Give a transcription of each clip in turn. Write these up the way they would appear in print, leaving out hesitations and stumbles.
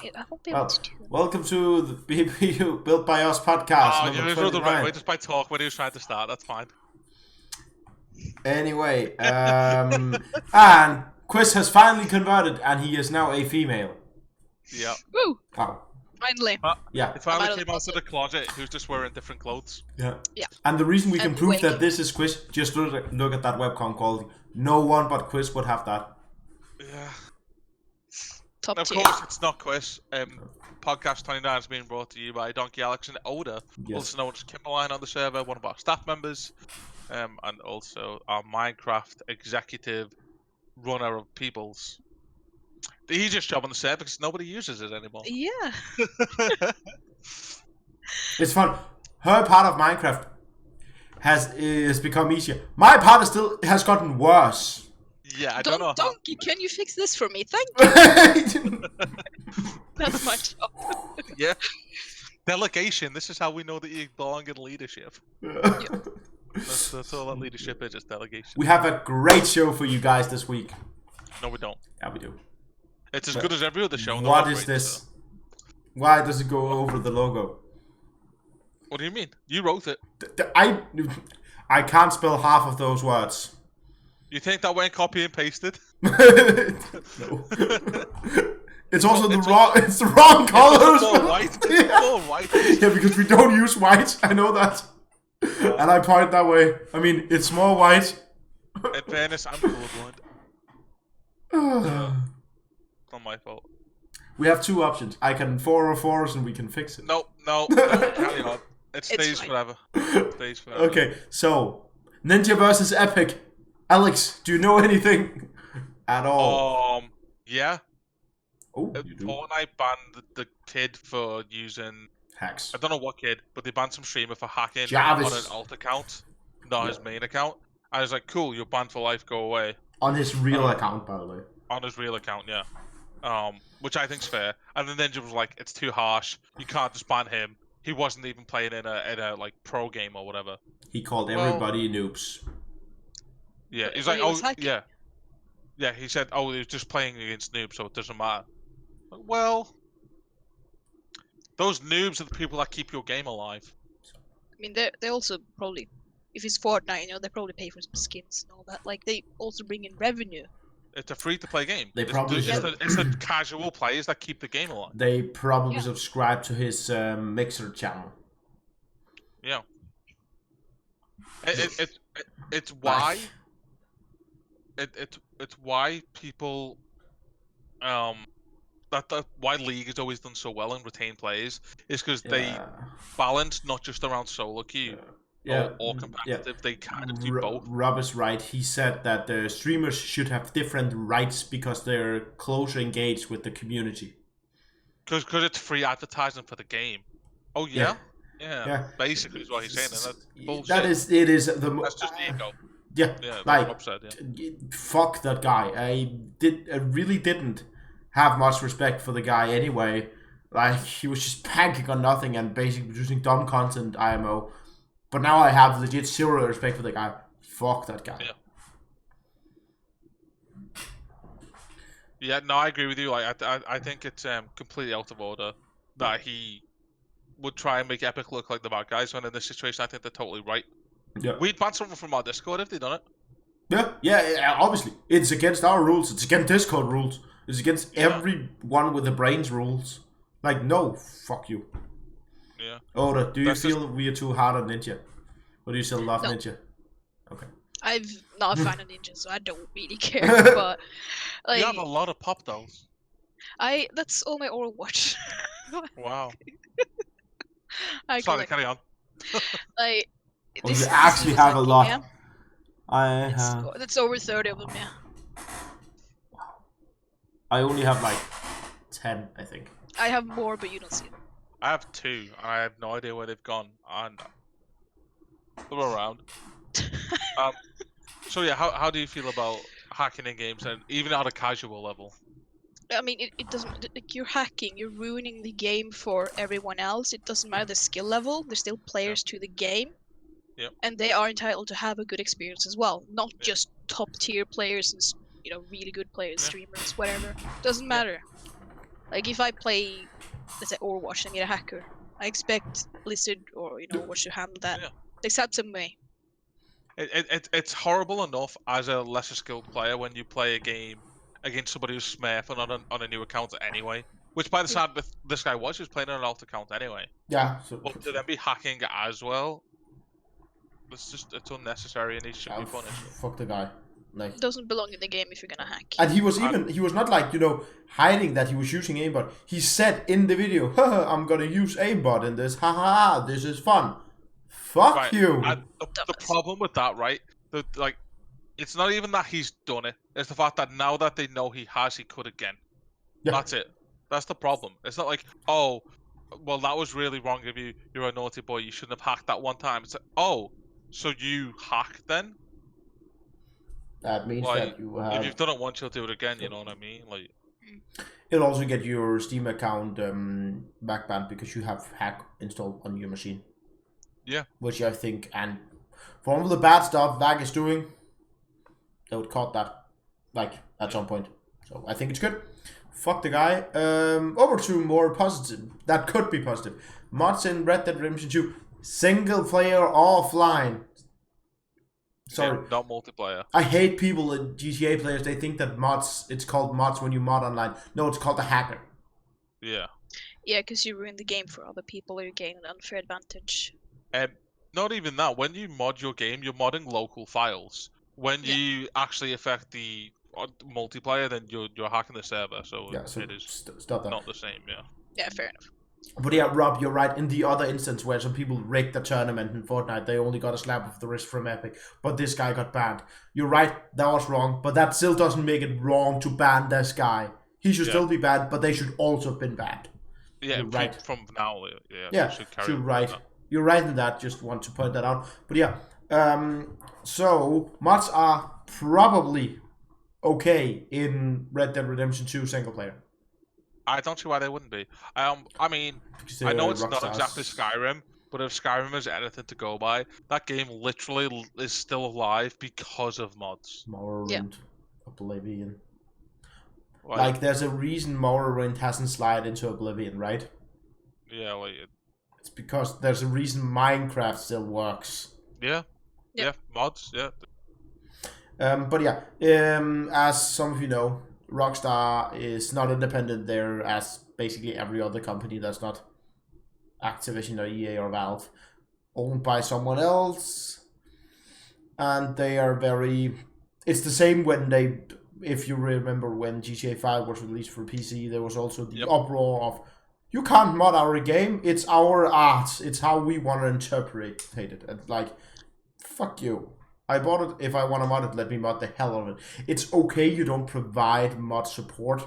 I won't be able to do that. Welcome to the BBU Built by Us podcast. You wrote the right way just by talk when he was trying to start. That's fine. Anyway, and Chris has finally converted, and he is now a female. Yeah. Woo! Oh. Finally. Yeah. It finally came out of the closet. Who's just wearing different clothes? Yeah. Yeah. And the reason we can And prove waking. that this is Chris, just look at that webcam quality. No one but Chris would have that. Yeah. Top And of tier. course, it's not Chris. Podcast 29 is being brought to you by Donkey Alex and Oda, Yes. also known as Kimberline on the server, one of our staff members, and also our Minecraft executive runner of peoples. The easiest job on the server because nobody uses it anymore. Yeah. It's fun. Her part of Minecraft has become easier. My part has gotten worse. Yeah, I don't know. Donkey, can you fix this for me? Thank you. That's my job. Yeah. Delegation. This is how we know that you belong in leadership. That's all that leadership is, just delegation. We have a great show for you guys this week. No, we don't. Yeah, we do. It's as good as every other show. What is this? Why does it go over the logo? What do you mean? You wrote it. I can't spell half of those words. You think that went copy and pasted? No. It's also the wrong color. It's all white. It's all white. Yeah, because we don't use white. I know that. And I point that way. I mean, it's more white. In fairness, I'm colorblind. Not my fault. We have two options. I can 404s and we can fix it. No, carry on. It stays fine. forever. It stays forever. Okay, so Ninja versus Epic. Alex, do you know anything at all? Yeah. Oh, you do. Fortnite banned the kid for using. Hacks. I don't know what kid, but they banned some streamer for hacking Jarvis. on an alt account, not his main account. I was like, cool, you're banned for life, go away. On his real account, by the way. On his real account, yeah. Which I think's fair. And then Ninja was like, it's too harsh. You can't just ban him. He wasn't even playing in a like pro game or whatever. He called everybody noobs. Yeah, he's But like, he was oh hacking. yeah, yeah. He said, oh, he was just playing against noobs, so it doesn't matter. Well, those noobs are the people that keep your game alive. I mean, they also probably, if it's Fortnite, they probably pay for some skins and all that. Like, they also bring in revenue. It's a free-to-play game. They probably it's should. the casual players that keep the game alive. They probably Yeah. subscribe to his Mixer channel. Yeah. It's why. It's why people that why League has always done so well and retain players is because they balance not just around solo queue or competitive. They kind of do both. Rob is right. He said that the streamers should have different rights because they're closer engaged with the community. Because it's free advertising for the game. Oh yeah? Yeah. Basically is what he's saying, and that's bullshit. That's just ego. Yeah, Yeah, like upset, fuck that guy. I really didn't have much respect for the guy anyway. Like, he was just banking on nothing and basically producing dumb content, IMO. But now I have legit zero respect for the guy. Fuck that guy. Yeah, no, I agree with you. Like, I think it's completely out of order that he would try and make Epic look like the bad guys, when in this situation I think they're totally right. Yeah. We'd ban someone from our Discord if they'd done it. Yeah, obviously. It's against our rules. It's against Discord rules. It's against everyone with the brains rules. Like, no, fuck you. Yeah. Oda, do you That's feel we are too hard on Ninja? Or do you still love No. Ninja? Okay. I'm not a fan of Ninja, so I don't really care. But like, You have a lot of pop dolls. that's all my Overwatch. Wow. I Sorry, collect, carry on. like, Oh, this you is actually have a lot. Yeah. That's over 30 of them, yeah. I only have like 10, I think. I have more, but you don't see them. I have 2. I have no idea where they've gone, and they're around. So yeah, how do you feel about hacking in games, and even at a casual level? I mean, it doesn't. Like, you're hacking. You're ruining the game for everyone else. It doesn't matter the skill level. There's still players to the game. Yep. And they are entitled to have a good experience as well, not just top tier players and really good players, streamers, whatever. Doesn't matter. Like if I play, let's say Overwatch, and meet a hacker, I expect Blizzard or Overwatch to handle that. Yeah. They accept some way. It's horrible enough as a lesser skilled player when you play a game against somebody who's smurfing on a new account anyway. Which by the side, this guy was playing on an alt account anyway. Yeah. So But to then be hacking as well, it's unnecessary and he should be punished. fuck the guy. Like, It doesn't belong in the game if you're gonna hack. and he was not like, hiding that he was using aimbot. He said in the video, haha, I'm gonna use aimbot in this. Ha ha ha, this is fun. Fuck Right. you. And the problem with that, right? It's not even that he's done it. It's the fact that now that they know he could again. Yeah. That's it. That's the problem. It's not like, oh, well, that was really wrong of you. You're a naughty boy. You shouldn't have hacked that one time. It's like, oh, so you hacked then? That means Like, that you if have. you've done it once, you'll do it again. You know what I mean? Like, It'll also get your Steam account back banned because you have hack installed on your machine. Yeah. Which I think, and for all the bad stuff VAG is doing, they would cut that, like, at some point. So I think it's good. Fuck the guy. Over to more positive. That could be positive. Mods in Red Dead Redemption 2. Single player offline. Sorry. yeah, not multiplayer. I hate people in GTA players. They think that mods, it's called mods when you mod online. No, it's called a hacker. Yeah. Yeah, because you ruin the game for other people or you gain an unfair advantage. Not even that. When you mod your game, you're modding local files. When Yeah. you actually affect the multiplayer, then you're hacking the server. So, Yeah, so it is stop that. not the same. Yeah. Yeah, fair enough. But yeah, Rob, you're right. In the other instance where some people rigged the tournament in Fortnite, they only got a slap of the wrist from Epic. But this guy got banned. You're right, that was wrong. But that still doesn't make it wrong to ban this guy. He should still be banned, but they should also have been banned. Yeah, You're right. From now, yeah. Yeah, they should carry you're on with right. that. You're right in that. Just want to point that out. But yeah, so mods are probably okay in Red Dead Redemption 2 single player. I don't see why they wouldn't be. I mean, Because I know they're it's not Rockstar's exactly Skyrim, but if Skyrim is anything to go by, that game literally is still alive because of mods. Morrowind, Oblivion. Like, Like, there's a reason Morrowind hasn't slid into Oblivion, right? yeah, It's because there's a reason Minecraft still works. yeah, mods, yeah. But yeah, as some of you know, Rockstar is not independent there as basically every other company that's not Activision or EA or Valve, owned by someone else. And they are very... It's the same when they... If you remember when GTA 5 was released for PC, there was also the uproar of, you can't mod our game, it's our art, it's how we want to interpret it. And like, fuck you. I bought it. If I want to mod it, let me mod the hell out of it. It's okay you don't provide mod support.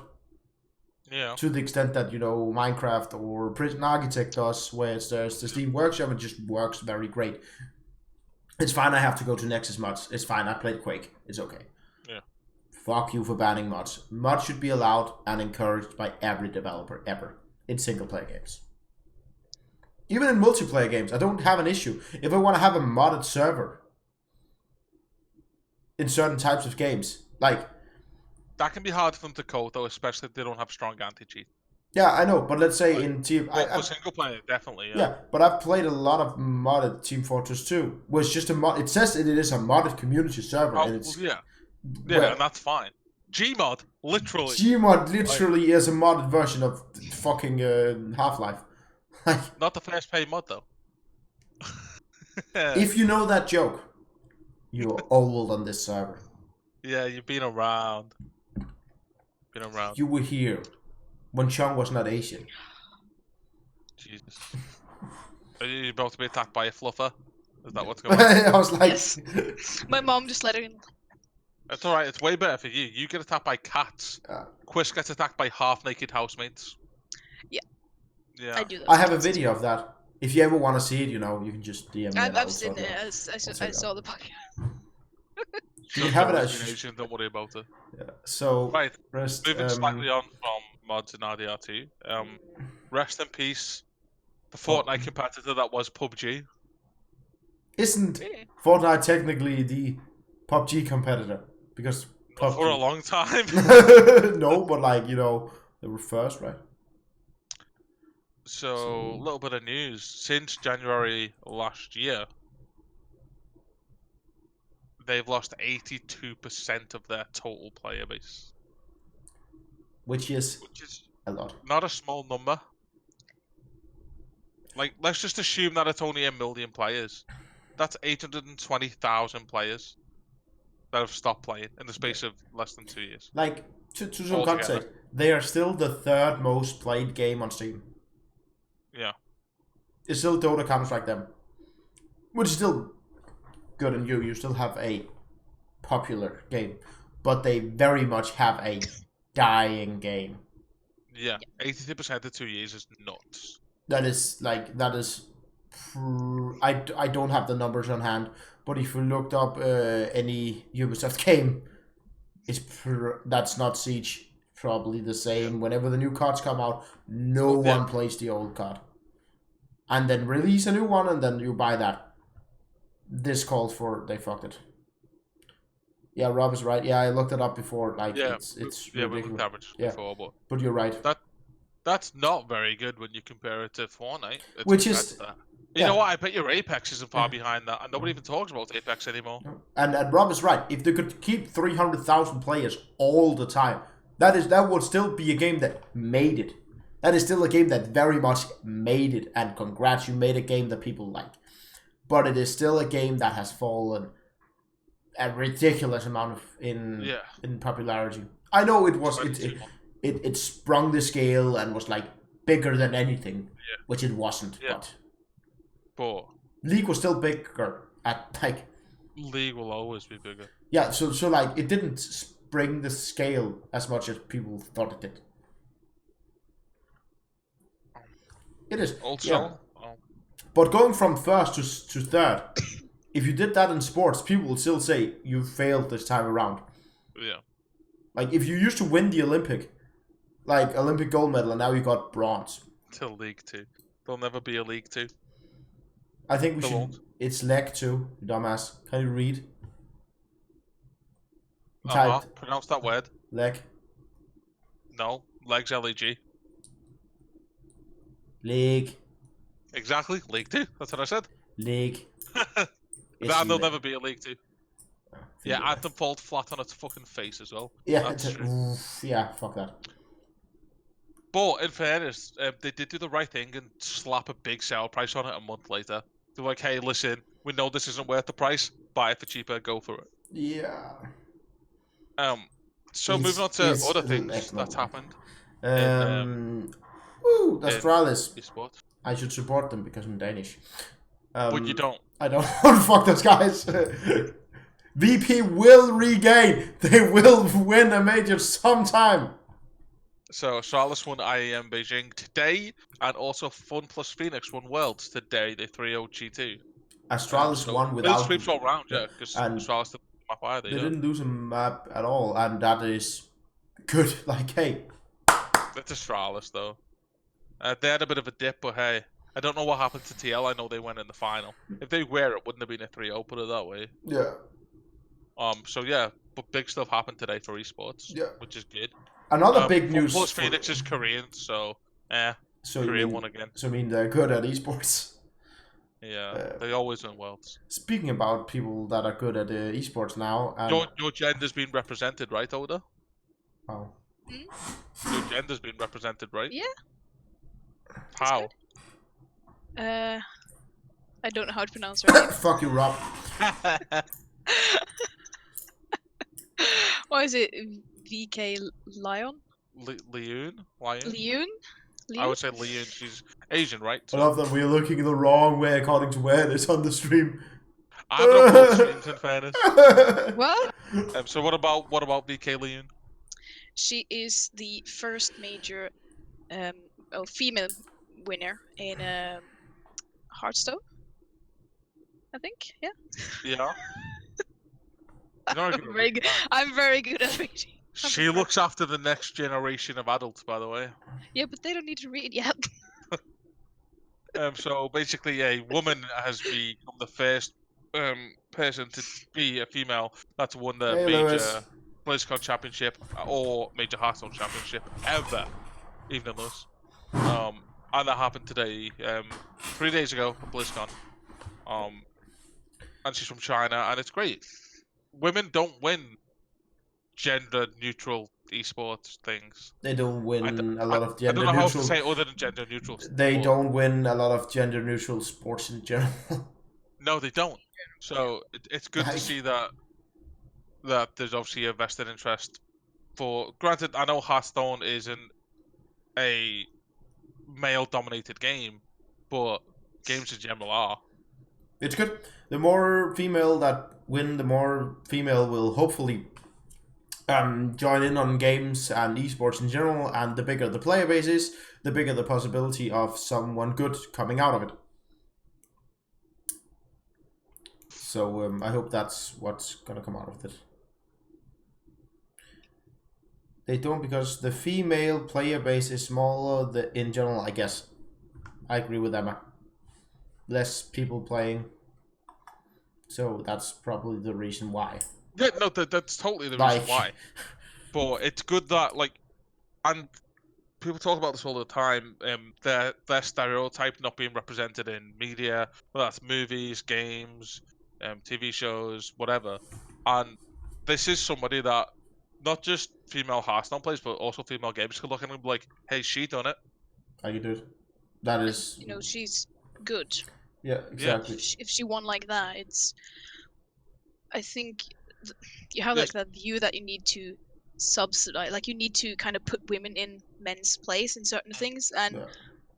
Yeah. To the extent that, Minecraft or Prison Architect does, where there's the Steam Workshop, it just works very great. It's fine, I have to go to Nexus mods. It's fine, I played Quake. It's okay. Yeah. Fuck you for banning mods. Mods should be allowed and encouraged by every developer ever in single player games. Even in multiplayer games, I don't have an issue. If I want to have a modded server in certain types of games, like, that can be hard for them to code though, especially if they don't have strong anti-cheat. yeah, I know, but let's say in Team... For single player, definitely, yeah. Yeah, but I've played a lot of modded Team Fortress 2, where it's just a mod... It says it is a modded community server, and it's... Yeah, and that's fine. Gmod, literally. Gmod literally is a modded version of fucking Half-Life. Like, not the first paid mod, though. if you know that joke, you're old on this server. Yeah, you've been around. You were here when Chung was not Asian. Jesus. Are you about to be attacked by a fluffer? Is that what's going on? I was like... Yes. My mom just let her in. It's alright, it's way better for you. You get attacked by cats. Quiz gets attacked by half-naked housemates. Yeah. Yeah. I do that. I have a video of that. If you ever want to see it, you can just DM me. I've seen it. I saw the podcast. You have it as as... Asian, don't worry about it. Yeah. So, Right, rest, moving slightly on from mods in RDR2. Rest in peace, the Fortnite competitor that was PUBG. Isn't Really? Fortnite technically the PUBG competitor? Because PUBG... For a long time. No, but like, they were first, right? So, a little bit of news. Since January last year, they've lost 82% of their total player base, which is which is a lot. not a small number. Like, let's just assume that it's only 1 million players. That's 820,000 players that have stopped playing in the space of less than 2 years. Like, to some Altogether. context, they are still the third most played game on Steam. Yeah. It's still Dota, Counter-Strike them. Which is still good, and you still have a popular game. But they very much have a dying game. Yeah. 82% of 2 years is nuts. I don't have the numbers on hand, but if you looked up any Ubisoft game, that's not Siege. Probably the same. Whenever the new cards come out, no one plays the old card. And then release a new one, and then you buy that. This calls for they fucked it. Yeah, Rob is right. Yeah, I looked it up before. Like, it's we ridiculous. looked average before, But you're right. That's not very good when you compare it to Fortnite. Which is... You know what? I bet your Apex isn't far behind that, and nobody even talks about Apex anymore. And Rob is right. If they could keep 300,000 players all the time, that would still be a game that made it. That is still a game that very much made it. And congrats, you made a game that people like. But it is still a game that has fallen a ridiculous amount in popularity. I know it was it sprung the scale and was like bigger than anything, which it wasn't. But League was still bigger at like. League will always be bigger. Yeah, so like it didn't spring the scale as much as people thought it did. It is also. But going from first to third, if you did that in sports, people will still say you failed this time around. Yeah. Like if you used to win the Olympic gold medal, and now you got bronze. Till League 2. There'll never be a League 2. I think we should. It's Leg 2, you dumbass. Can you read? Pronounce that word. Leg. No. Legs Leg. League. Exactly. League 2. That's what I said. League. There'll never be a League 2. Yeah, Anthem fall flat on its fucking face as well. Yeah, yeah, fuck that. But in fairness, they did do the right thing and slap a big sale price on it a month later. They're like, hey, listen, we know this isn't worth the price. Buy it for cheaper, go for it. Yeah. So moving on to other things that's happened. Astralis. Esports. I should support them because I'm Danish. But you don't. I don't. Fuck those guys. VP will regain. They will win a major sometime. So Astralis won IEM Beijing today, and also Fun plus Phoenix won Worlds today. They 3-0 G2. Astralis won without. Sweeps all round, because Astralis didn't map either. They didn't lose a map at all, and that is good. Like, hey. It's Astralis though. They had a bit of a dip, but hey, I don't know what happened to TL. I know they went in the final. If they were, it wouldn't have been a 3-0. Put it that way. Yeah. So yeah, but big stuff happened today for esports. Yeah. Which is good. Another big news. Plus Phoenix is Korean, so Korea won again. So I mean they're good at esports. Yeah, they always win worlds. Speaking about people that are good at esports now, your gender's been represented, right, Oda? Oh. Your gender's been represented, right? Yeah. How? I don't know how to pronounce her name. Fuck you, Rob. What is it? VK Lion? Leon? Leon? I would say Leon. She's Asian, right? I love that we're looking the wrong way according to where it is on the stream. I have no both streams in fairness. What? So what about VK Leon? She is the first major female winner in Hearthstone. I think, yeah. Yeah. I'm very good at reading. She looks after the next generation of adults, by the way. Yeah, but they don't need to read yet. So basically, a woman has become the first person to be a female that's won the major BlizzCon championship or major Hearthstone championship ever, even in Lewis. and that happened today. 3 days ago at BlizzCon. And she's from China, and it's great. Women don't win gender-neutral esports things. They don't win a I, lot of I don't know how else to gender-neutral. say it other than gender-neutral. They sport. don't win a lot of gender-neutral sports in general. No, they don't. So it's good to see that there's obviously a vested interest for. Granted, I know Hearthstone isn't a male-dominated game, but games in general are. It's good. The more female that win, the more female will hopefully join in on games and esports in general, and the bigger the player base is, the bigger the possibility of someone good coming out of it. So I hope that's what's gonna come out of it. They don't, because the female player base is smaller in general, I guess. I agree with Emma. Less people playing. So that's probably the reason why. Yeah, no, that's totally the reason why. But it's good that, like, and people talk about this all the time, their stereotype not being represented in media, whether that's movies, games, TV shows, whatever. And this is somebody that not just female Hearthstone players, but also female gamers could look at and be like, hey, she done it. How you do it? That is... You know, she's good. Yeah, exactly. If she won like that, it's... I think you have like that view that you need to subsidize, like you need to kind of put women in men's place in certain things, and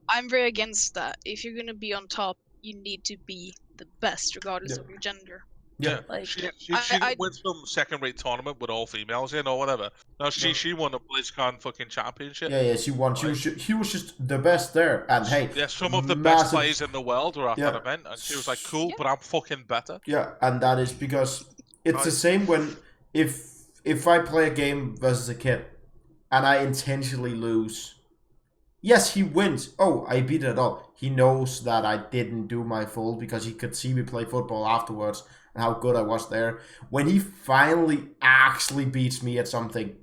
I'm very against that. If you're gonna be on top, you need to be the best regardless of your gender. Yeah, like she didn't win some second-rate tournament with all females in or whatever. No, she won a BlizzCon fucking championship. Yeah, she won. Right? She was just the best there, and hey, yeah, some of the best players in the world were at that event, and she was like, "Cool, but I'm fucking better." Yeah, and that is because it's the same when if I play a game versus a kid, and I intentionally lose. Yes, he wins. Oh, I beat it all. He knows that I didn't do my full because he could see me play football afterwards and how good I was there. When he finally actually beats me at something,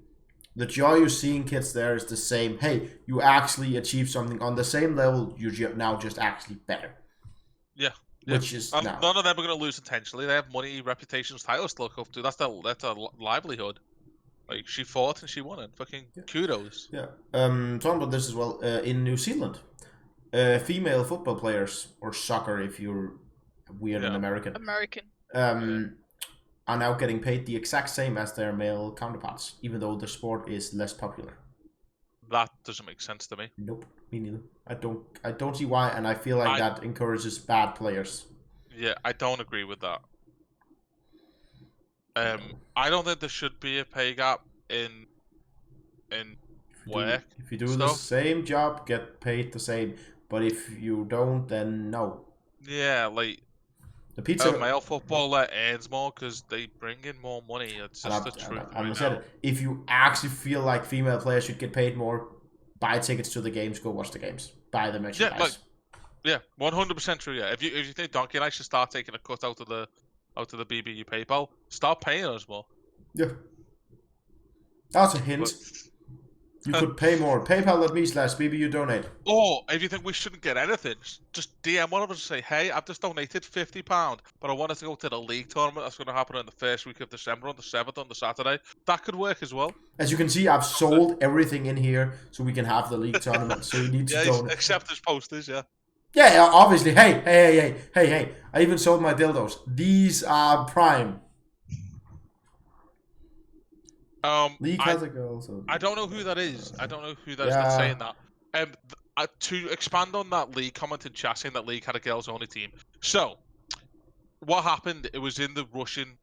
the joy you're seeing kids there is the same. Hey, you actually achieved something on the same level. You're now just actually better. Yeah. Which is none of them are going to lose intentionally. They have money, reputations, titles to look up to. That's their livelihood. Like, she fought and she won it. Fucking kudos. Yeah. Talking about this as well, in New Zealand, female football players, or soccer if you're weird and American, are now getting paid the exact same as their male counterparts, even though the sport is less popular. That doesn't make sense to me. Nope, me neither. I don't see why, and I feel like that encourages bad players. Yeah, I don't agree with that. I don't think there should be a pay gap in work. If you do the same job, get paid the same. But if you don't, then no. Yeah, like the male footballer earns more because they bring in more money. It's just the truth. If you actually feel like female players should get paid more, buy tickets to the games. Go watch the games. Buy the merchandise. Yeah, 100% true. Yeah, if you think Donkey and I should start taking a cut out of the BBU PayPal, start paying us more. Yeah, that's a hint. You could pay more. PayPal.me/BBU donate. Or if you think we shouldn't get anything, just DM one of us and say, hey, I've just donated £50, but I wanted to go to the league tournament that's going to happen in the first week of December on the 7th on the Saturday. That could work as well. As you can see, I've sold everything in here so we can have the league tournament. So you need to donate. Except his posters, yeah. Yeah, obviously. Hey. I even sold my dildos. These are prime. League has a girl, so... I don't know who that is. I don't know who that is that's saying that. To expand on that, League commented chat saying that League had a girls only team. So, what happened? It was in the Russian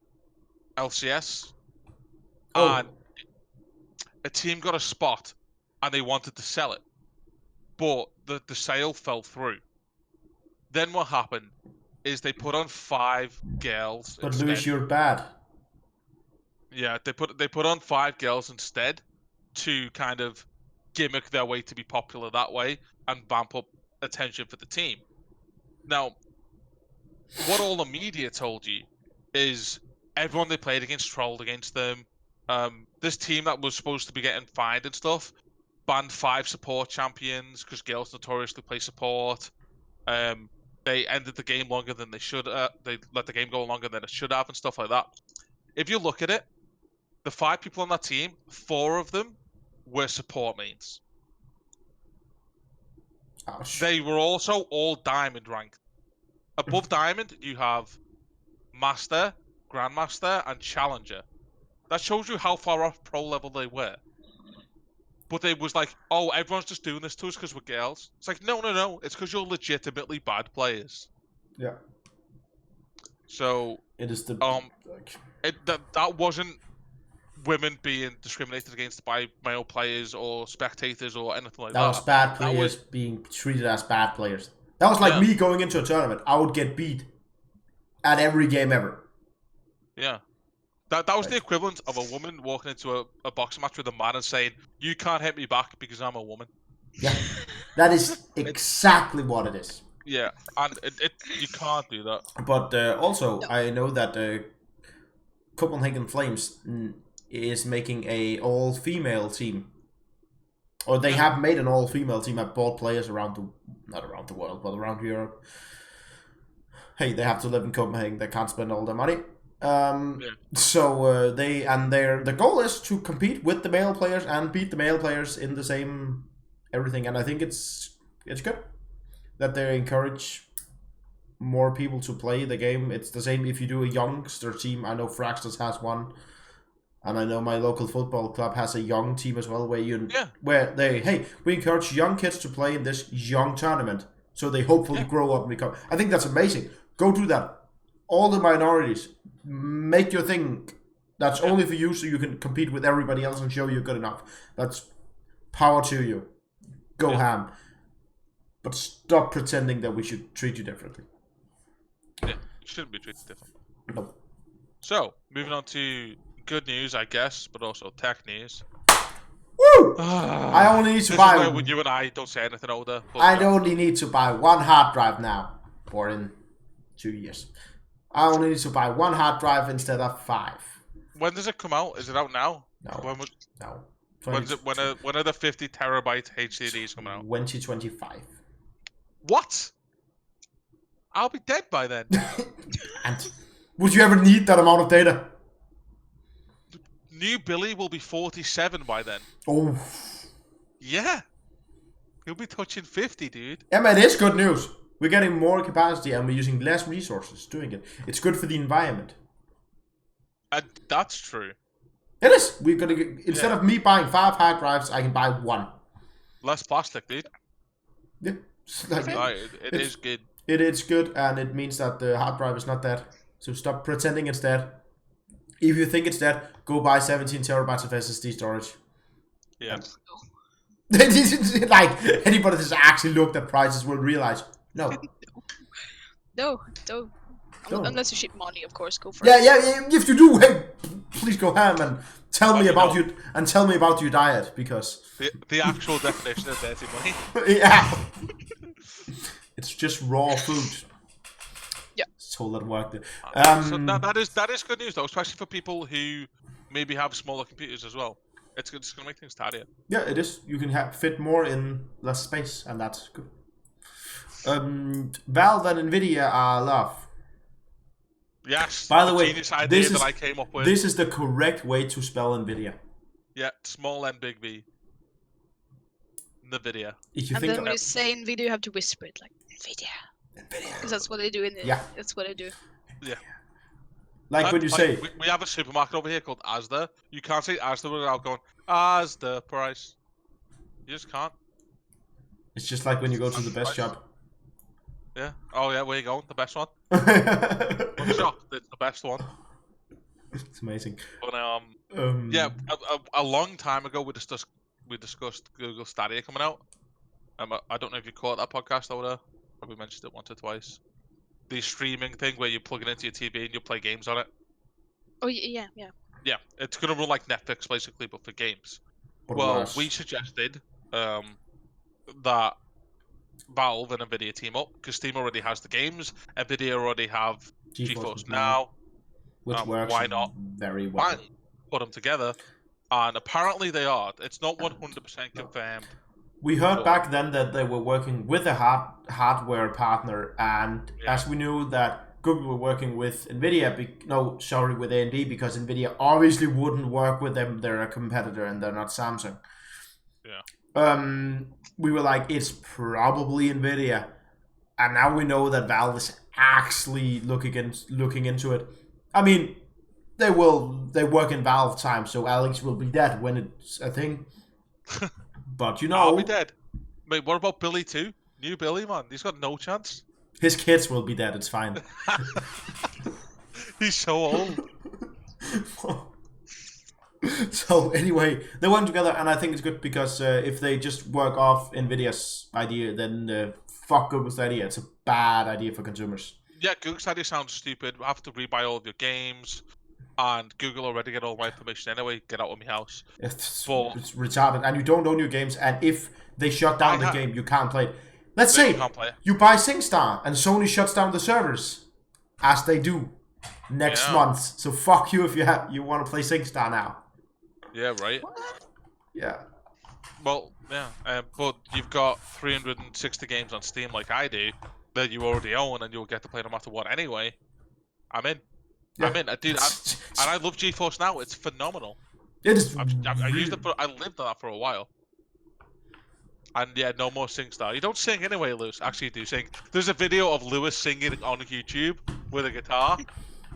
LCS, and a team got a spot, and they wanted to sell it, but the sale fell through. Then what happened is they put on 5 girls. But Lewis, you're bad. Yeah, they put on 5 girls instead to kind of gimmick their way to be popular that way and vamp up attention for the team. Now, what all the media told you is everyone they played against trolled against them. This team that was supposed to be getting fined and stuff, banned 5 support champions because girls notoriously play support. They ended the game longer than they should. They let the game go longer than it should have and stuff like that. If you look at it, the 5 people on that team, 4 of them were support mains. Ouch. They were also all diamond ranked. Above diamond, you have master, grandmaster, and challenger. That shows you how far off pro level they were. But they was like, oh, everyone's just doing this to us because we're girls. It's like, no. It's because you're legitimately bad players. Yeah. So it is the that wasn't women being discriminated against by male players or spectators or anything like that. That was bad players being treated as bad players. That was like me going into a tournament. I would get beat at every game ever. Yeah. That was the equivalent of a woman walking into a boxing match with a man and saying, you can't hit me back because I'm a woman. Yeah. That is exactly what it is. Yeah, and you can't do that. But also, I know that Copenhagen Flames is making a all-female team. Or they have made an all-female team. Have bought players not around the world, but around Europe. Hey, they have to live in Copenhagen. They can't spend all their money. So the goal is to compete with the male players and beat the male players in the same everything. And I think it's good that they encourage more people to play the game. It's the same if you do a youngster team. I know Fraxters has one, and I know my local football club has a young team as well, where we encourage young kids to play in this young tournament, so they hopefully grow up and become. I think that's amazing. Go do that. All the minorities, make your thing. That's only for you, so you can compete with everybody else and show you're good enough. That's power to you. Go ham. But stop pretending that we should treat you differently. Yeah, you shouldn't be treated differently. No. So, moving on to good news, I guess, but also tech news. Woo! I only need to buy. This is when you and I don't say anything older. I only need to buy 1 hard drive now, or in 2 years. I only need to buy 1 hard drive instead of 5. When does it come out? Is it out now? No. No. When are the 50 terabyte HDDs coming out? 2025. What? I'll be dead by then. And would you ever need that amount of data? New Billy will be 47 by then. Oh. Yeah. He'll be touching 50, dude. Yeah, man, it is good news. We're getting more capacity and we're using less resources doing it. It's good for the environment. And that's true. It is. We're gonna instead of me buying 5 hard drives, I can buy 1. Less plastic, dude. Yeah. It is good. It is good, and it means that the hard drive is not dead. So stop pretending it's dead. If you think it's dead, go buy 17 terabytes of SSD storage. Yeah. Like anybody that's actually looked at prices will realize, no. No. Unless you ship money, of course, go for it. Yeah, if you do, hey, please go ham and tell me about your diet, because the actual definition of dirty money. Yeah. It's just raw food. Yeah. So that worked. So that is good news though, especially for people who maybe have smaller computers as well. It's going to make things tidier. Yeah, it is. You can fit more in less space, and that's good. Valve and Nvidia are love. Yes. By the way, that I came up with. This is the correct way to spell Nvidia. Yeah, small N, big V. Nvidia. Then when you say Nvidia, you have to whisper it like Nvidia. Because that's what they do That's what they do. Yeah. Like when you say... We have a supermarket over here called Asda. You can't say Asda without going, Asda price. You just can't. It's just like when you go to the best shop. Yeah. Oh yeah, where you going? The best one? What shop? It's the best one. It's amazing. But yeah, a long time ago we discussed Google Stadia coming out. I don't know if you caught that podcast over there. Probably mentioned it once or twice. The streaming thing where you plug it into your TV and you play games on it. Oh yeah. Yeah, it's gonna run like Netflix basically, but for games. We suggested that Valve and Nvidia team up because Steam already has the games. Nvidia already have GeForce Now. Which works why not very well. put them together And apparently they are. It's not 100% confirmed. We heard back then that they were working with a hardware partner, and as we knew that Google were working with NVIDIA, with AMD, because NVIDIA obviously wouldn't work with them. They're a competitor and they're not Samsung. Yeah. We were like, it's probably NVIDIA. And now we know that Valve is actually looking into it. I mean, they work in Valve time, so Alex will be dead when it's a thing. But I'll be dead. Wait, what about Billy too? New Billy, man. He's got no chance. His kids will be dead, it's fine. He's so old. So anyway, they went together, and I think it's good because if they just work off NVIDIA's idea, then fuck Google's idea. It's a bad idea for consumers. Yeah, Google's idea sounds stupid. I have to rebuy all of your games, and Google already get all my information anyway. Get out of my house. It's retarded, and you don't own your games, and if they shut down the game, you can't play it. Let's say you buy SingStar, and Sony shuts down the servers, as they do next month. So fuck you if you want to play SingStar now. Yeah, right. Yeah. Well, yeah, but you've got 360 games on Steam like I do that you already own, and you'll get to play no matter what anyway. I'm in. Yeah. I'm in. Dude, and I love GeForce Now. It's phenomenal. It is. I used it I lived on that for a while. And yeah, no more SingStar. You don't sing anyway, Lewis. Actually, you do sing. There's a video of Lewis singing on YouTube with a guitar.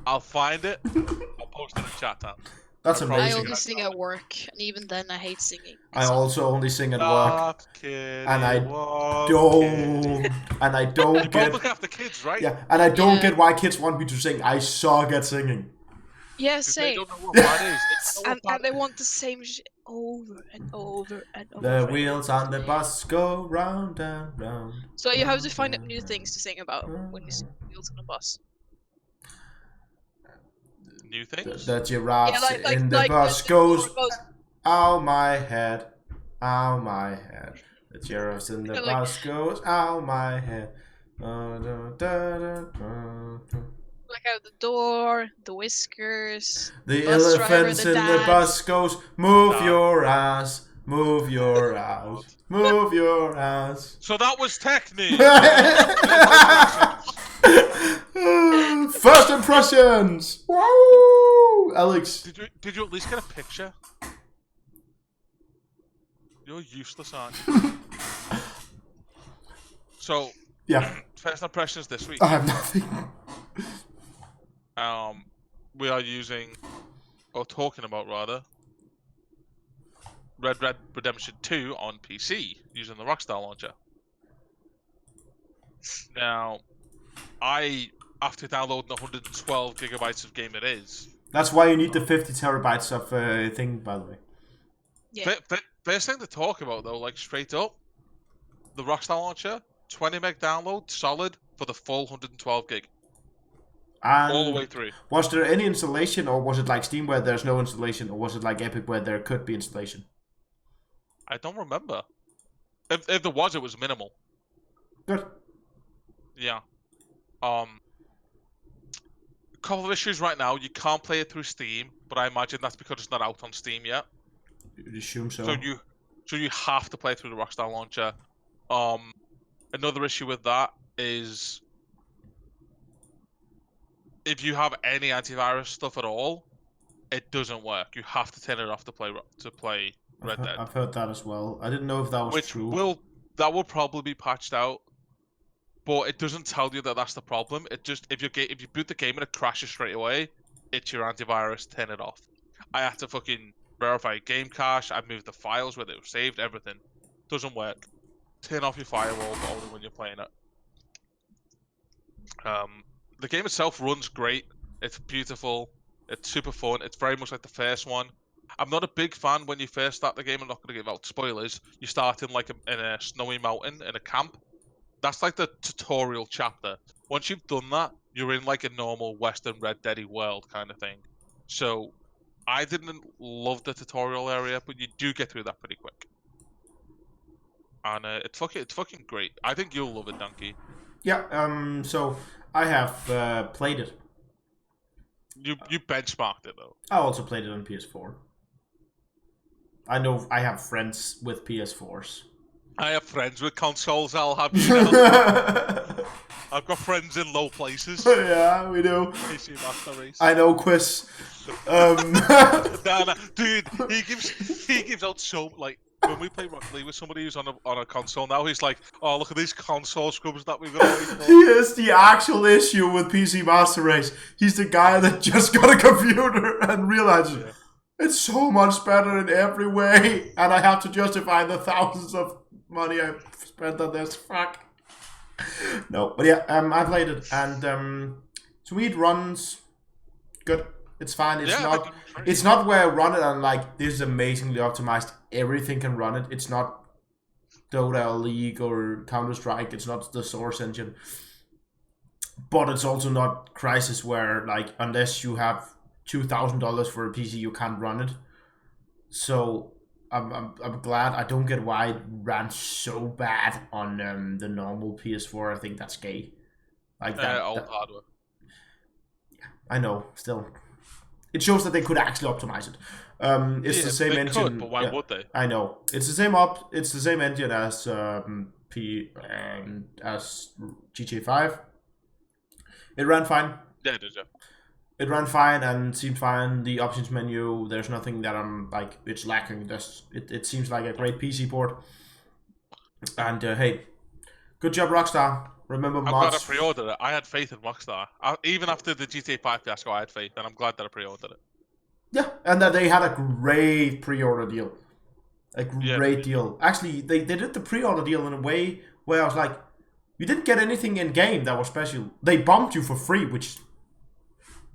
I'll find it. I'll post it in chat time. That's amazing. I only sing at work, and even then I hate singing. I also only sing at work. Kid, and I don't you both look after kids, right? Yeah, and I don't get why kids want me to sing. I suck at singing. Yeah, same. They don't know what bad is. And they want the same shit over and over and over. The wheels on the bus go round and round. So you have to find out new things to sing about when you sing Wheels on a Bus. New things? The giraffes in the bus goes, ow my head, ow my head. The giraffes in the bus goes, ow my head. Like out the door, the whiskers. The elephants in the bus goes, move your ass, move your ass, move your ass. So that was Technique. First impressions. Woo! Alex, did you at least get a picture? You're useless, aren't you? So yeah. First impressions this week. I have nothing. We are using, or talking about rather, Red Dead Redemption 2 on PC using the Rockstar launcher. Now, after downloading the 112 gigabytes of game it is. That's why you need the 50 terabytes of thing, by the way. Yeah. First thing to talk about though, like straight up, the Rockstar launcher, 20 meg download, solid for the full 112 gig. And all the way through. Was there any installation, or was it like Steam where there's no installation, or was it like Epic where there could be installation? I don't remember. If there was, it was minimal. Good. Yeah. A couple of issues right now. You can't play it through Steam, but I imagine that's because it's not out on Steam yet. You'd assume so. So you have to play through the Rockstar launcher. Another issue with that is if you have any antivirus stuff at all, it doesn't work. You have to turn it off to play Red Dead. I've heard that as well. I didn't know if that was true. That will probably be patched out, but it doesn't tell you that that's the problem. It just if you boot the game and it crashes straight away, it's your antivirus. Turn it off. I had to fucking verify game cache. I moved the files where they were saved. Everything doesn't work. Turn off your firewall, but only when you're playing it. The game itself runs great. It's beautiful. It's super fun. It's very much like the first one. I'm not a big fan when you first start the game. I'm not going to give out spoilers. You start in in a snowy mountain in a camp. That's like the tutorial chapter. Once you've done that, you're in like a normal Western Red Dead world kind of thing. So I didn't love the tutorial area, but you do get through that pretty quick. And it's fucking great. I think you'll love it, Donkey. Yeah. So I have played it. You benchmarked it though. I also played it on PS4. I know I have friends with PS4s. I have friends with consoles. I'll have you know. I've got friends in low places. Yeah, we do. PC Master Race. I know, Quiz. Nah, dude, he gives out so like when we play Rocket League with somebody who's on a console now, he's like, oh look at these console scrubs that we've got. He is the actual issue with PC Master Race. He's the guy that just got a computer and realizes it's so much better in every way, and I have to justify the thousands of money I've spent on this. Fuck. No, but yeah, I played it, and sweet runs, good. It's fine. It's not where I run it and like this is amazingly optimized. Everything can run it. It's not Dota or League or Counter-Strike. It's not the Source engine. But it's also not Crysis where like unless you have $2,000 for a PC you can't run it. So I'm glad. I don't get why it ran so bad on the normal PS4. I think that's gay. Like that. Old hardware. Yeah, I know. Still. It shows that they could actually optimize it. It's the same they engine. Could, but why would they? I know. It's the same It's the same engine as as GTA 5. It ran fine. Yeah, did you? It ran fine and seemed fine. The options menu, there's nothing that I'm like it's lacking. It seems like a great PC port. And hey, good job, Rockstar. Remember mods. I'm glad I pre-ordered it. I had faith in Rockstar. Even after the GTA 5 fiasco, I had faith, and I'm glad that I pre-ordered it. Yeah, and that they had a great pre-order deal. A great deal. Actually, they did the pre-order deal in a way where I was like, you didn't get anything in-game that was special. They bumped you for free, which...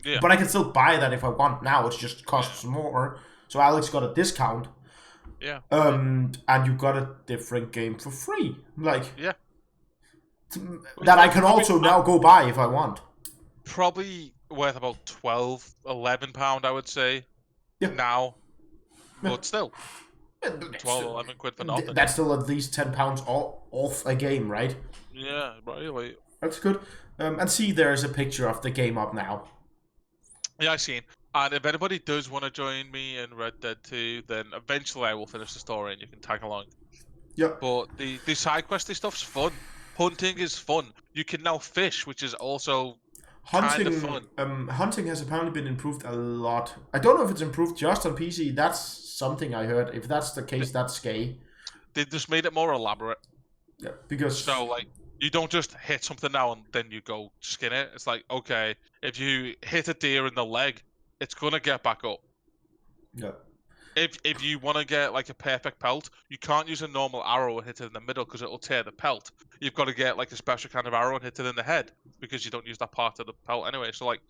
Yeah. But I can still buy that if I want now. It just costs more. So Alex got a discount. Yeah. And you got a different game for free. Like... Yeah. That I can also now go buy if I want. Probably worth about £12, £11, I would say. Yeah. Now. But still. 12, 11 quid for nothing. That's still at least £10 off a game, right? Yeah, right. That's good. And see, there's a picture of the game up now. Yeah, I've seen. And if anybody does want to join me in Red Dead 2, then eventually I will finish the story and you can tag along. Yeah. But the side questy stuff's fun. Hunting is fun. You can now fish, which is also kind of fun. Hunting has apparently been improved a lot. I don't know if it's improved just on PC. That's something I heard. If that's the case, that's gay. They just made it more elaborate. Yeah, because... So, like, you don't just hit something now and then you go skin it. It's like, okay, if you hit a deer in the leg, it's going to get back up. Yeah. If you want to get like a perfect pelt, you can't use a normal arrow and hit it in the middle because it'll tear the pelt. You've got to get like a special kind of arrow and hit it in the head because you don't use that part of the pelt anyway. So like,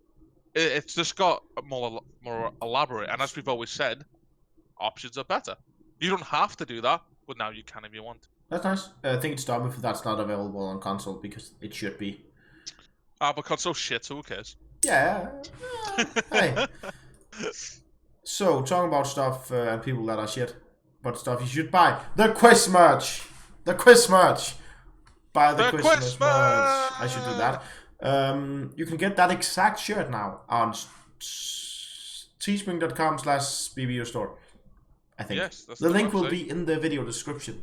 it's just got more elaborate. And as we've always said, options are better. You don't have to do that, but now you can if you want. That's nice. I think it's dumb if that's not available on console because it should be. But console shit, so who cares? Yeah. Hey. So, talking about stuff and people that are shit, but stuff you should buy. The quiz merch! The quiz merch! Buy the quiz merch! I should do that. You can get that exact shirt now on teespring.com/BBU store. I think. Yes, that's the link will be in the video description.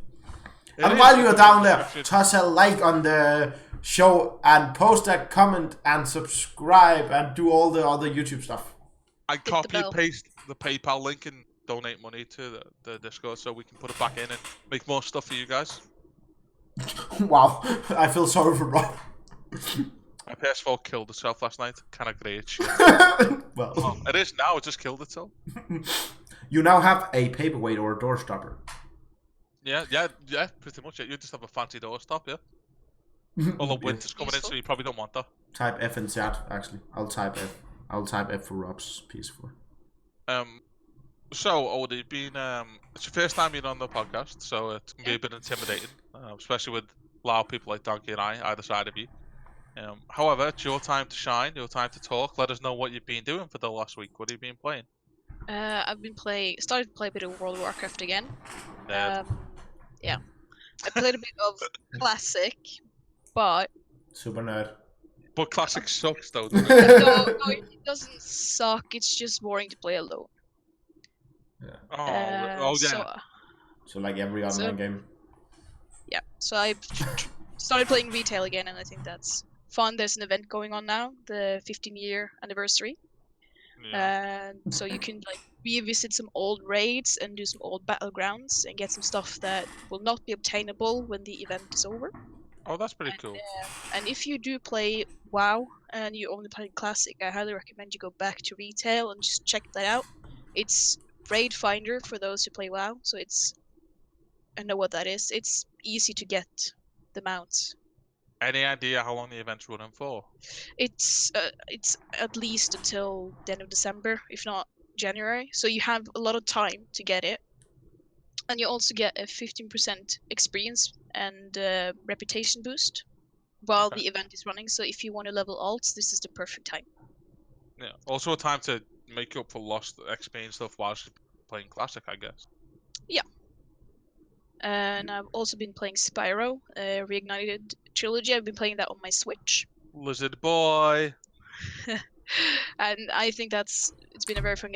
And is while you're down there, toss a like on the show and post a comment and subscribe and do all the other YouTube stuff. I copy and paste the PayPal link and donate money to the Discord so we can put it back in and make more stuff for you guys. Wow, I feel sorry for Rob. My PS4 killed itself last night. Kind of great shit. Well, it is now. It just killed itself. You now have a paperweight or a door stopper. Yeah, pretty much. You just have a fancy door stop, yeah. Although winter's coming in, so you probably don't want that. Type F in chat, actually. I'll type F. I'll type F for Rob's PS4. So, Odie, it's your first time being on the podcast, so it's going to be a bit intimidating, especially with loud people like Donkey and I, either side of you. However, it's your time to shine, your time to talk. Let us know what you've been doing for the last week. What have you been playing? I've been started to play a bit of World of Warcraft again. Yeah. I played a bit of Classic, but... Super nerd. But Classic sucks, though, doesn't it? No, it doesn't suck. It's just boring to play alone. Oh yeah. So like every online game. Yeah. So I started playing retail again, and I think that's fun. There's an event going on now, the 15-year anniversary. Yeah. So you can like revisit some old raids and do some old battlegrounds and get some stuff that will not be obtainable when the event is over. Oh, that's pretty cool. And if you do play WoW and you only play Classic, I highly recommend you go back to retail and just check that out. It's Raid Finder for those who play WoW, so I know what that is. It's easy to get the mounts. Any idea how long the event's running for? It's at least until the end of December, if not January. So you have a lot of time to get it, and you also get a 15% experience and reputation boost while the event is running. So if you want to level alts, this is the perfect time. Yeah. Also a time to make up for lost XP and stuff whilst playing Classic, I guess. Yeah. And I've also been playing Spyro, Reignited Trilogy. I've been playing that on my Switch. Lizard boy. And I think it's been a very fun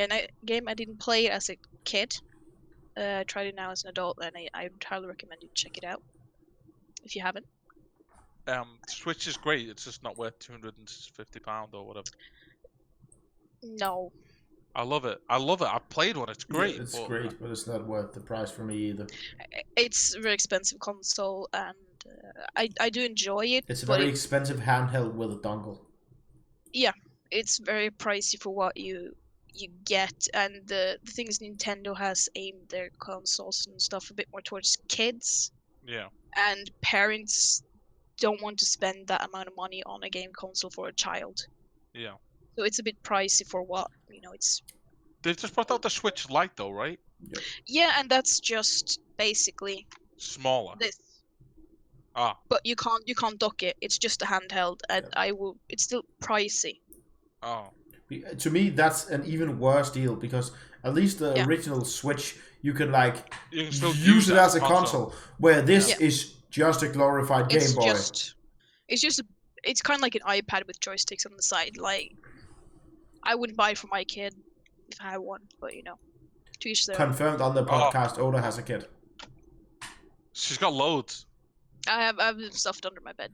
game. I didn't play it as a kid. I tried it now as an adult, and I would highly recommend you check it out if you haven't. Switch is great. It's just not worth £250 or whatever. No. I love it. I've played one. It's great. Yeah, it's great, but it's not worth the price for me either. It's a very expensive console, and I do enjoy it. It's a very expensive handheld with a dongle. Yeah, it's very pricey for what you get, and the thing is, Nintendo has aimed their consoles and stuff a bit more towards kids. Yeah. And parents don't want to spend that amount of money on a game console for a child. Yeah. So it's a bit pricey for what, it's... They've just brought out the Switch Lite though, right? Yeah, and that's just basically... smaller. This. Ah. But you can't dock it. It's just a handheld, and it's still pricey. Oh. To me, that's an even worse deal, because at least the original Switch, you can use it as a console, where this is just a glorified Game Boy. It's kind of like an iPad with joysticks on the side. Like, I wouldn't buy it for my kid if I had one, but to each their own. Confirmed on the podcast, Oda has a kid. She's got loads. I have stuffed under my bed.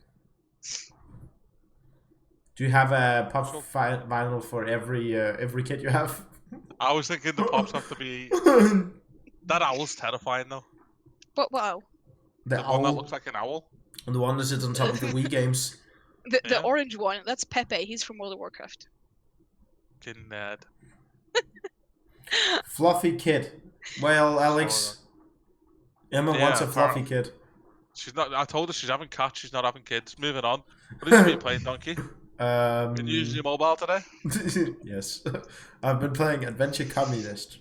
Do you have a pop vinyl for every kid you have? I was thinking the pops have to be... That owl's terrifying though. But wow. The one that looks like an owl? And the one that sits on top of the Wii games. The orange one, that's Pepe. He's from World of Warcraft. Fucking nerd. Fluffy kid. Well, Alex, Emma wants a fluffy kid. She's not. I told her she's having cats. She's not having kids. Moving on. What have you been playing, Donkey? Been using your mobile today? Yes. I've been playing Adventure Communist.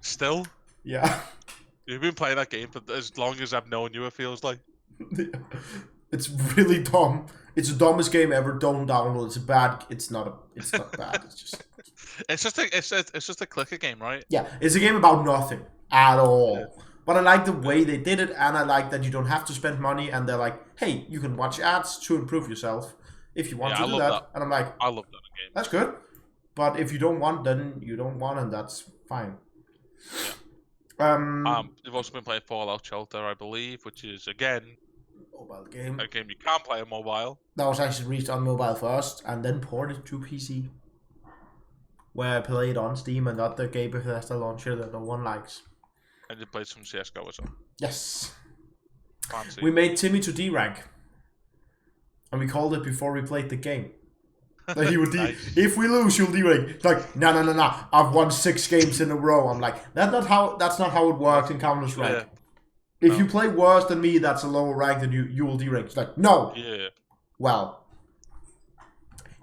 Still? Yeah. You've been playing that game for as long as I've known you, it feels like. It's really dumb. It's the dumbest game ever. Don't download. It's bad. It's not bad. It's just. It's just a clicker game, right? Yeah, it's a game about nothing at all. Yeah. But I like the way they did it, and I like that you don't have to spend money. And they're like, "Hey, you can watch ads to improve yourself if you want to do that." And I'm like, "I love that game. That's good." But if you don't want, then you don't want, and that's fine. Yeah. You've also been playing Fallout Shelter, I believe, which is again mobile game. A game you can't play on mobile. That was actually released on mobile first, and then ported to PC. Where I played on Steam and got the Game Bethesda launcher that no one likes. And you played some CSGO as well. Yes. Fancy. We made Timmy to D rank. And we called it before we played the game. Like he would nice. If we lose, you'll D rank. Like, no. I've won 6 games in a row. I'm like, that's not how it works in Counter-Strike. Yeah. If you play worse than me, that's a lower rank than you will D rank. It's like, no. Yeah. Well,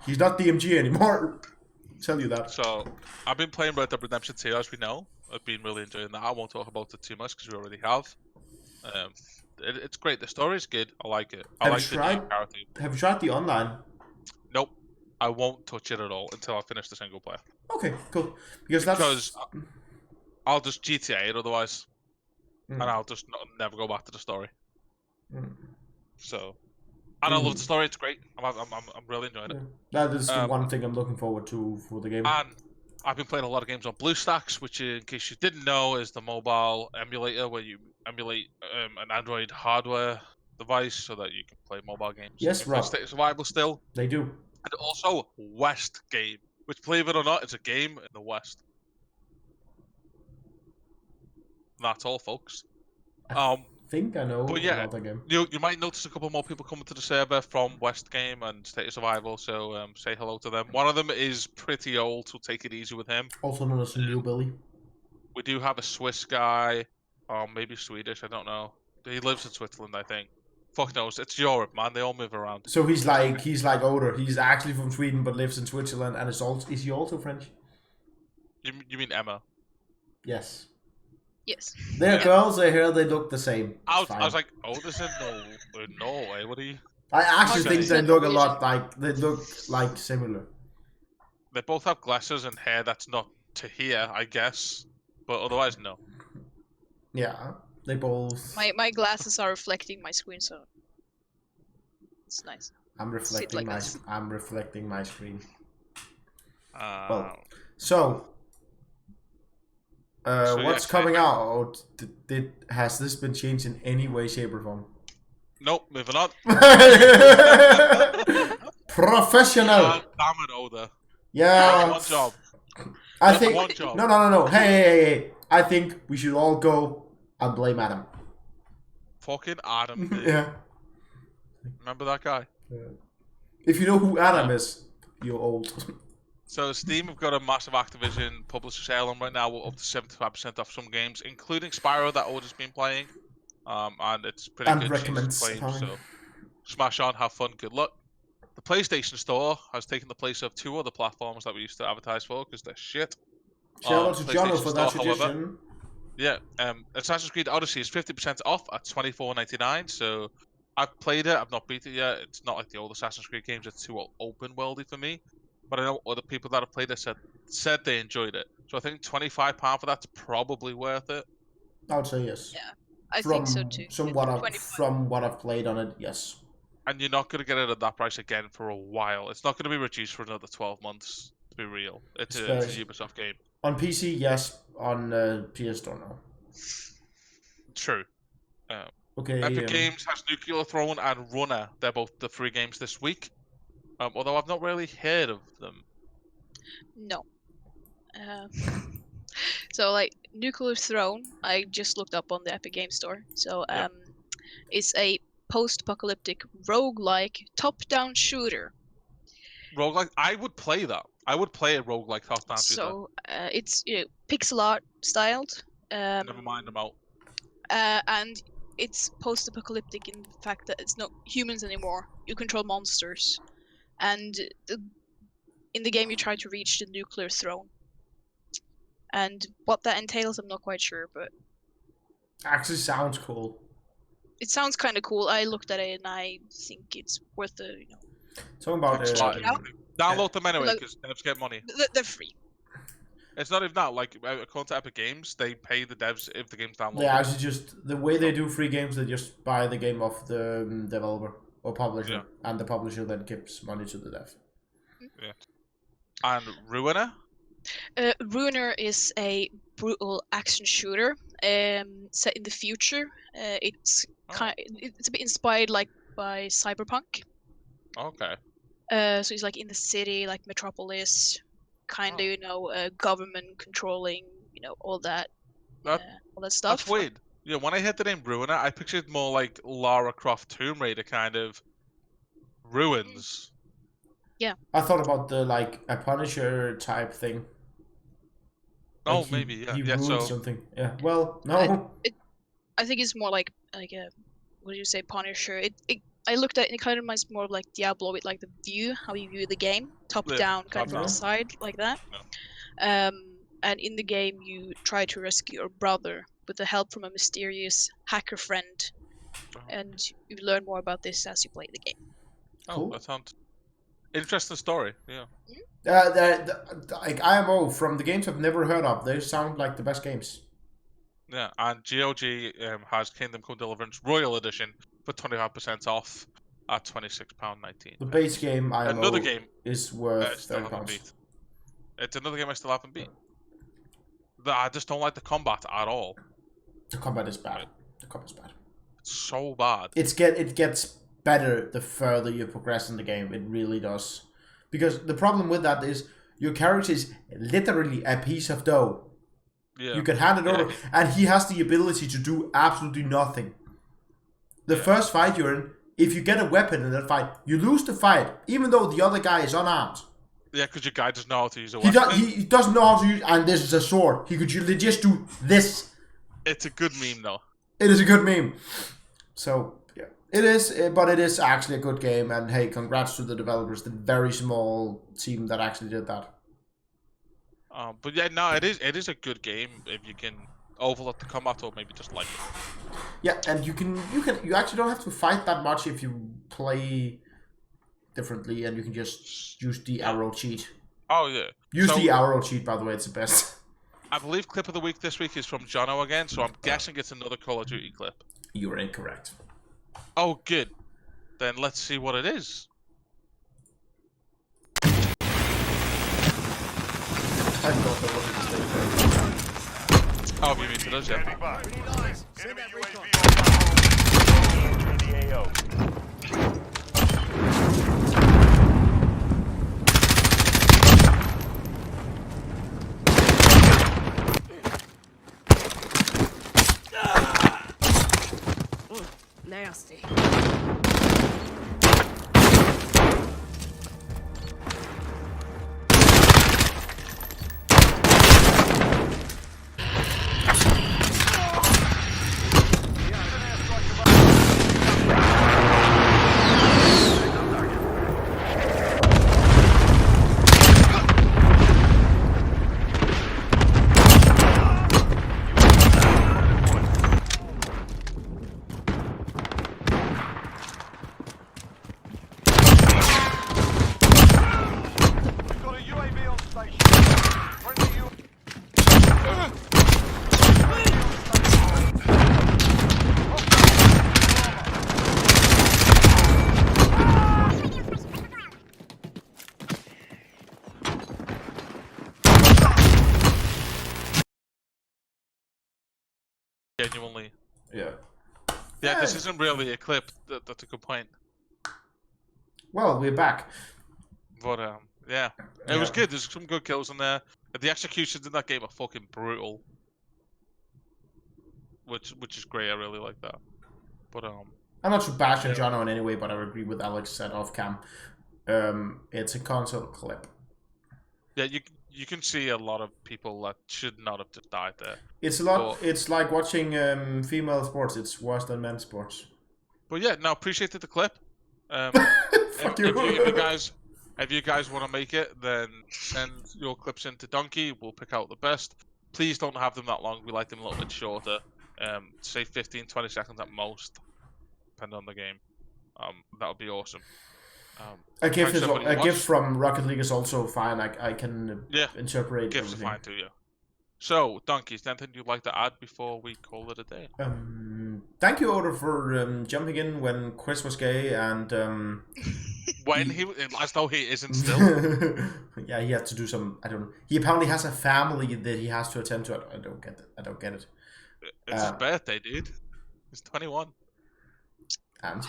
he's not DMG anymore. I'll tell you that. So, I've been playing Red Dead Redemption 2, as we know. I've been really enjoying that. I won't talk about it too much because we already have. It's great. The story's good. I like it. I like the new character. Have you tried the online? Nope. I won't touch it at all until I finish the single player. Okay, cool. Because I'll just GTA it otherwise, and I'll just never go back to the story. So, and I love the story. It's great. I'm really enjoying it. That is the one thing I'm looking forward to for the game. And I've been playing a lot of games on BlueStacks, which, in case you didn't know, is the mobile emulator where you emulate an Android hardware device so that you can play mobile games. Yes, you can play Rob. State of Survival still. They do. And also West Game, which, believe it or not, is a game in the West. And that's all, folks. I think I know But yeah, about that game. you might notice a couple more people coming to the server from West Game and State of Survival, so say hello to them. One of them is pretty old, so take it easy with him. Also known as New Billy. We do have a Swiss guy, or maybe Swedish, I don't know. He lives in Switzerland, I think. Fuck knows, it's Europe, man. They all move around. So he's like older. He's actually from Sweden but lives in Switzerland, and is he also French? You mean Emma? Yes. Yes. They're girls. I hear they look the same. I was like, oh, this is in Norway. What are you? I actually think they 100% look a Norwegian. lot like similar. They both have glasses and hair that's not to here, I guess, but otherwise no. Yeah, they both. My glasses are reflecting my screen, so it's nice. I'm reflecting like my. this. I'm reflecting my screen. Well, So, So, what's yeah, coming out? Has this been changed in any way, shape, or form? nope, moving on. Professional. Damn it, Oda. Yeah. One job. I Just think. one job. No. Hey. I think we should all go and blame Adam. Fucking Adam. Dude. Yeah. Remember that guy? If you know who Adam is, you're old. So Steam have got a massive Activision publisher sale on right now. We're up to 75% off some games, including Spyro that Oda's been playing. And it's pretty And good. recommends She's playing, having. so smash on, have fun, good luck. The PlayStation Store has taken the place of two other platforms that we used to advertise for because they're shit. Shout out to Jono PlayStation for that Store, however, suggestion. Yeah, Assassin's Creed Odyssey is 50% off at $24.99. So I've played it, I've not beat it yet. It's not like the old Assassin's Creed games; it's too open worldy for me. But I know other people that have played it said they enjoyed it. So I think £25 for that's probably worth it. I would say yes. Yeah, I think so too. From what I've played on it, yes. And you're not going to get it at that price again for a while. It's not going to be reduced for another 12 months. To be real, it's a Ubisoft game. On PC, yes. On PS Store, no. True. Okay. Epic Games has Nuclear Throne and Runner. They're both the free games this week. Although I've not really heard of them. No. So like Nuclear Throne, I just looked up on the Epic Game Store. So it's a post-apocalyptic roguelike top-down shooter. Roguelike? I would play that. I would play a roguelike top-down shooter. So it's pixel art styled. Never mind, I'm out. And it's post-apocalyptic in the fact that it's not humans anymore. You control monsters, and in the game you try to reach the nuclear throne. And what that entails, I'm not quite sure, but Actually, sounds cool. it sounds kind of cool. I looked at it and I think it's worth the Talking about check it out. Download them anyway Like- because devs get money. They're free. It's not even that. Like according to Epic Games, they pay the devs if the game's downloaded. they actually just the way they do free games, they just buy the game off the developer or publisher, and the publisher then gives money to the dev. Yeah. And Ruiner. Ruiner is a brutal action shooter set in the future. It's it's a bit inspired by Cyberpunk. Okay. So it's like in the city, like Metropolis, kind of government controlling, all that stuff. That's weird. Yeah, when I heard the name Ruiner, I pictured more like Lara Croft Tomb Raider kind of ruins. I thought about the a Punisher type thing. Oh, He- maybe yeah. He Yeah. ruined So something. Yeah. Well, no. I think it's more like a what do you say, Punisher? I looked at it, and it kind of reminds more of like Diablo with like the view, how you view the game, top Yeah, down, kind of from top-down. the side, like that. And in the game, you try to rescue your brother with the help from a mysterious hacker friend, and you learn more about this as you play the game. Cool. that sounds interesting story. Yeah. IMO from the games I've never heard of. They sound like the best games. Yeah, and GOG has Kingdom Come Deliverance Royal Edition for 25% off at £26.19. The base game IMO Another game is worth still £30. haven't beat. It's another game I still haven't beat. I just don't like the combat at all. The combat is bad. It's so bad. It gets better the further you progress in the game. It really does. Because the problem with that is your character is literally a piece of dough. Yeah. You can hand it over, and he has the ability to do absolutely nothing. The first fight you're in, if you get a weapon in that fight, you lose the fight, even though the other guy is unarmed. Yeah, because your guy doesn't know how to use a weapon. He doesn't know how to use, and this is a sword. He could just do this. It's a good meme, though. It is a good meme. So, yeah. It is, but it is actually a good game, and hey, congrats to the developers, the very small team that actually did that. But yeah, no, it is a good game if you can overlook the combat or maybe just like it. Yeah, and you actually don't have to fight that much if you play differently, and you can just use the arrow cheat. Oh yeah. Use the arrow cheat, by the way, it's the best. I believe clip of the week this week is from Jono again, so I'm guessing it's another Call of Duty clip. You're incorrect. Oh, good. Then let's see what it is. Oh, you mean to those, yeah. Nasty. Genuinely. Yeah. Yeah, this isn't really a clip. That's a good point. Well, we're back. But yeah, it was good. There's some good kills in there. The executions in that game are fucking brutal, which is great. I really like that. But I'm not to bash on Jono in any way, but I agree with Alex said off cam. It's a console clip. Yeah, you can see a lot of people that should not have just died there. It's a lot. It's like watching female sports. It's worse than men's sports. But yeah, no, appreciated the clip. Fuck you. If you guys want to make it, then send your clips into Donkey. We'll pick out the best. Please don't have them that long. We like them a little bit shorter. Say 15, 20 seconds at most, depending on the game. That would be awesome. A gift from Rocket League is also fine. I can interpret gifts everything. Are fine too, yeah. So, Donkey, is there anything you'd like to add before we call it a day? Thank you, Oda, for jumping in when Chris was gay and when he as though he isn't still. Yeah, he had to do some. I don't know. He apparently has a family that he has to attend to. I don't get it. I don't get it. It's his birthday, dude. He's 21. And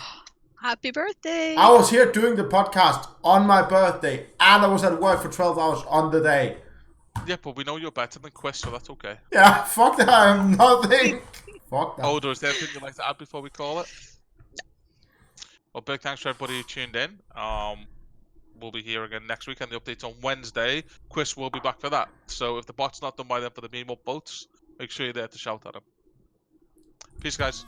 happy birthday! I was here doing the podcast on my birthday, and I was at work for 12 hours on the day. Yeah, but we know you're better than Chris, so that's okay. Yeah, fuck that. I'm nothing. Fuck that. Oda, is there anything you'd like to add before we call it? Well, big thanks for everybody who tuned in. We'll be here again next week, and the update's on Wednesday. Chris will be back for that. So if the bot's not done by then for the meme up boats, make sure you're there to shout at him. Peace, guys.